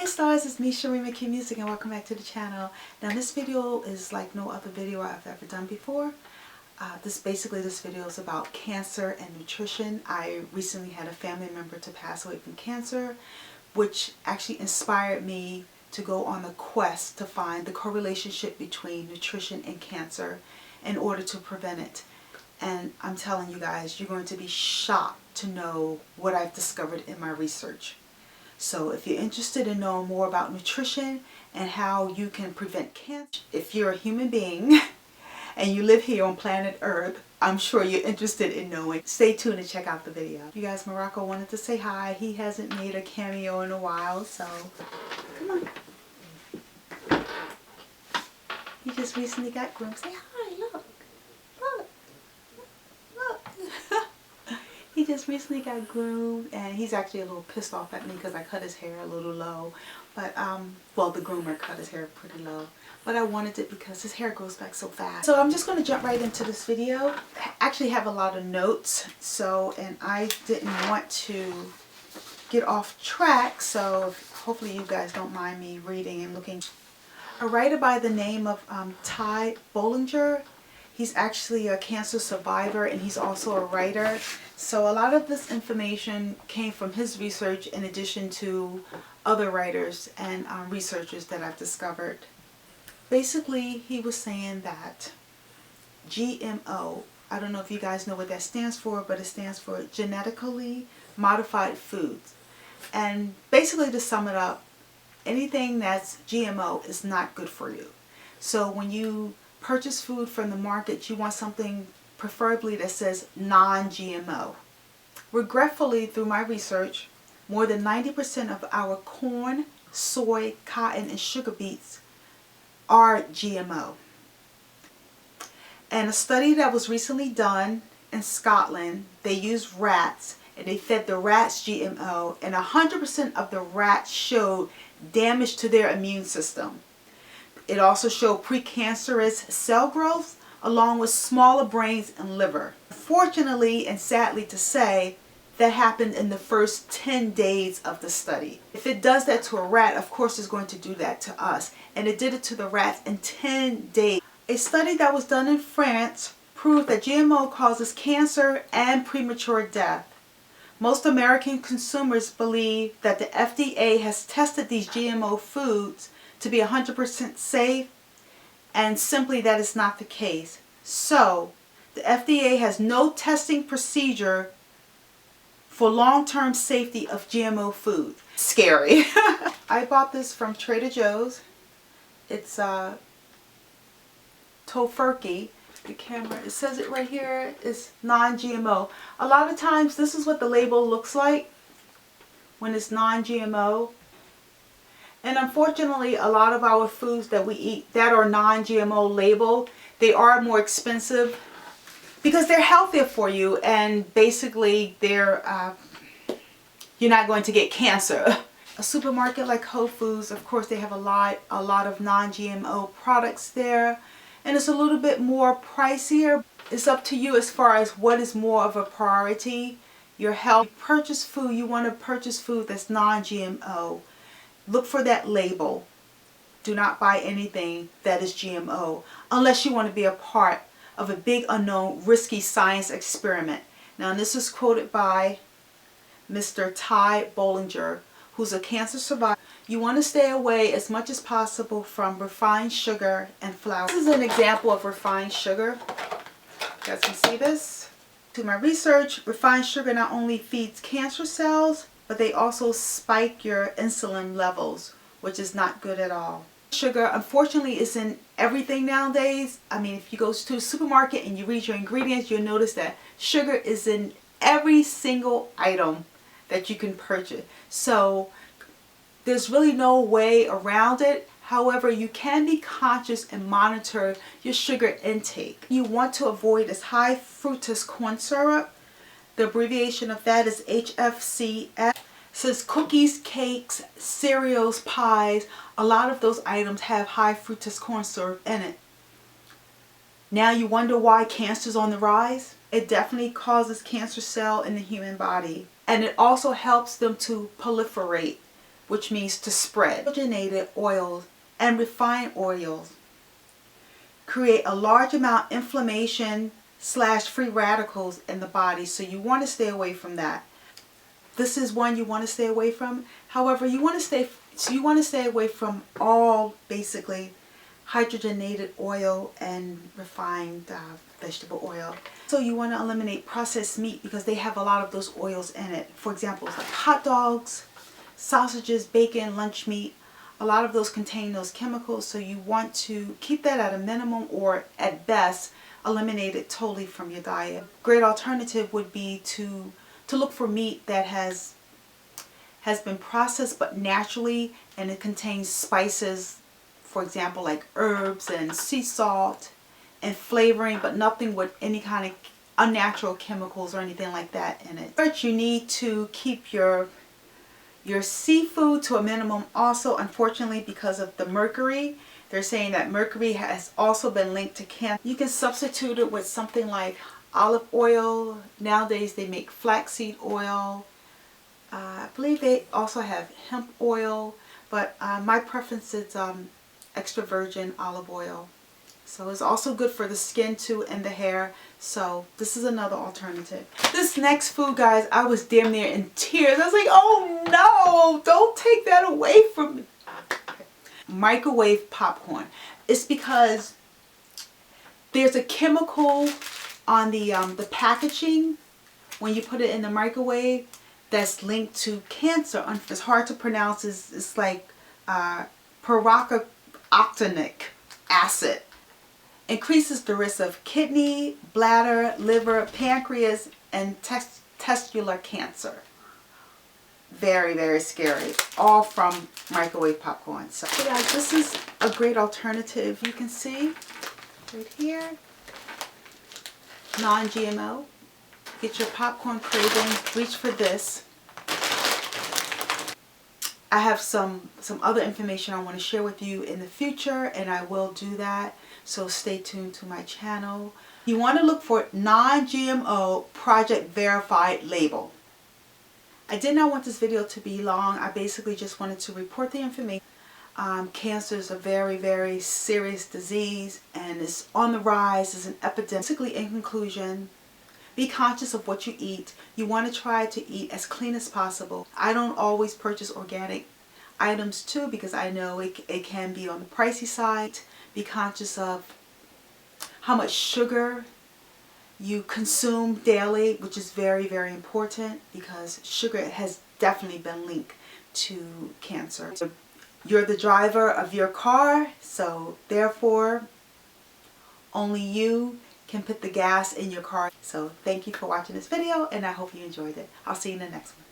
Hey stars, it's me Sheree McKee Music and welcome back to the channel. Now this video is like no other video I've ever done before. This video is about cancer and nutrition. I recently had a family member to pass away from cancer, which actually inspired me to go on a quest to find the correlationship between nutrition and cancer in order to prevent it. And I'm telling you guys, you're going to be shocked to know what I've discovered in my research. So if you're interested in knowing more about nutrition and how you can prevent cancer, if you're a human being and you live here on planet Earth, I'm sure you're interested in knowing. Stay tuned and check out the video. You guys, Morocco wanted to say hi. He hasn't made a cameo in a while, so come on. He just recently got groomed. Say hi, look. He just recently got groomed and he's actually a little pissed off at me because I cut his hair a little low. But, well, the groomer cut his hair pretty low. But I wanted it because his hair grows back so fast. So I'm just going to jump right into this video. I actually have a lot of notes. And I didn't want to get off track. So hopefully you guys don't mind me reading and looking. A writer by the name of Ty Bollinger. He's actually a cancer survivor and he's also a writer. So a lot of this information came from his research in addition to other writers and researchers that I've discovered. Basically, he was saying that GMO, I don't know if you guys know what that stands for, but it stands for genetically modified foods. And basically, to sum it up, anything that's GMO is not good for you. So when you purchase food from the market, you want something preferably that says non-GMO. Regretfully, through my research, more than 90% of our corn, soy, cotton, and sugar beets are GMO. And a study that was recently done in Scotland, they used rats and they fed the rats GMO, and 100% of the rats showed damage to their immune system. It also showed precancerous cell growth along with smaller brains and liver. Fortunately and sadly to say, that happened in the first 10 days of the study. If it does that to a rat, of course it's going to do that to us. And it did it to the rats in 10 days. A study that was done in France proved that GMO causes cancer and premature death. Most American consumers believe that the FDA has tested these GMO foods to be 100% safe, and simply that is not the case. So, the FDA has no testing procedure for long-term safety of GMO food. Scary. I bought this from Trader Joe's. It's tofurkey. The camera, it says it right here, is non-GMO. A lot of times this is what the label looks like when it's non-GMO. And unfortunately, a lot of our foods that we eat that are non-GMO labeled, they are more expensive because they're healthier for you, and basically they're you're not going to get cancer. A supermarket like Whole Foods, of course, they have a lot of non-GMO products there, and it's a little bit more pricier. It's up to you as far as what is more of a priority. Your health. You purchase food, you want to purchase food that's non-GMO. Look for that label. Do not buy anything that is GMO unless you want to be a part of a big unknown risky science experiment. Now this is quoted by Mr. Ty Bollinger, who's a cancer survivor. You want to stay away as much as possible from refined sugar and flour. This is an example of refined sugar. You guys can see this. To my research, refined sugar not only feeds cancer cells, but they also spike your insulin levels, which is not good at all. Sugar, unfortunately, is in everything nowadays. I mean, if you go to a supermarket and you read your ingredients, you'll notice that sugar is in every single item that you can purchase. So there's really no way around it. However, you can be conscious and monitor your sugar intake. You want to avoid is high fructose corn syrup. The abbreviation of that is HFCS. Says cookies, cakes, cereals, pies, a lot of those items have high fructose corn syrup in it. Now you wonder why cancer is on the rise? It definitely causes cancer cell in the human body. And it also helps them to proliferate. which means to spread. Hydrogenated oils and refined oils create a large amount of inflammation / free radicals in the body, so you want to stay away from that. This is one you want to stay away from. However, you want to stay away from all basically hydrogenated oil and refined vegetable oil. So you want to eliminate processed meat because they have a lot of those oils in it. For example, like hot dogs, sausages, bacon, lunch meat. A lot of those contain those chemicals, so you want to keep that at a minimum, or at best eliminate it totally from your diet. Great alternative would be to look for meat that has been processed but naturally, and it contains spices, for example like herbs and sea salt and flavoring, but nothing with any kind of unnatural chemicals or anything like that in it. But you need to keep your seafood to a minimum also, unfortunately, because of the mercury. They're saying that mercury has also been linked to cancer. You can substitute it with something like olive oil. Nowadays they make flaxseed oil. I believe they also have hemp oil, but my preference is extra virgin olive oil. So it's also good for the skin too and the hair. So this is another alternative. This next food, guys, I was damn near in tears. I was like, oh no, don't take that away from me. Microwave popcorn. It's because there's a chemical on the packaging when you put it in the microwave that's linked to cancer. It's hard to pronounce. It's like octanoic acid. Increases the risk of kidney, bladder, liver, pancreas, and testicular cancer. Very, very scary. All from microwave popcorn. So guys, this is a great alternative. You can see right here, non-GMO. Get your popcorn cravings, reach for this. I have some other information I want to share with you in the future, and I will do that. So stay tuned to my channel. You want to look for non-GMO project verified label. I did not want this video to be long. I basically just wanted to report the information. Cancer is a very, very serious disease, and it's on the rise. It's an epidemic. Basically, in conclusion, be conscious of what you eat. You want to try to eat as clean as possible. I don't always purchase organic items too, because I know it can be on the pricey side. Be conscious of how much sugar you consume daily, which is very, very important, because sugar has definitely been linked to cancer. So you're the driver of your car, so therefore only you can put the gas in your car. So thank you for watching this video, and I hope you enjoyed it. I'll see you in the next one.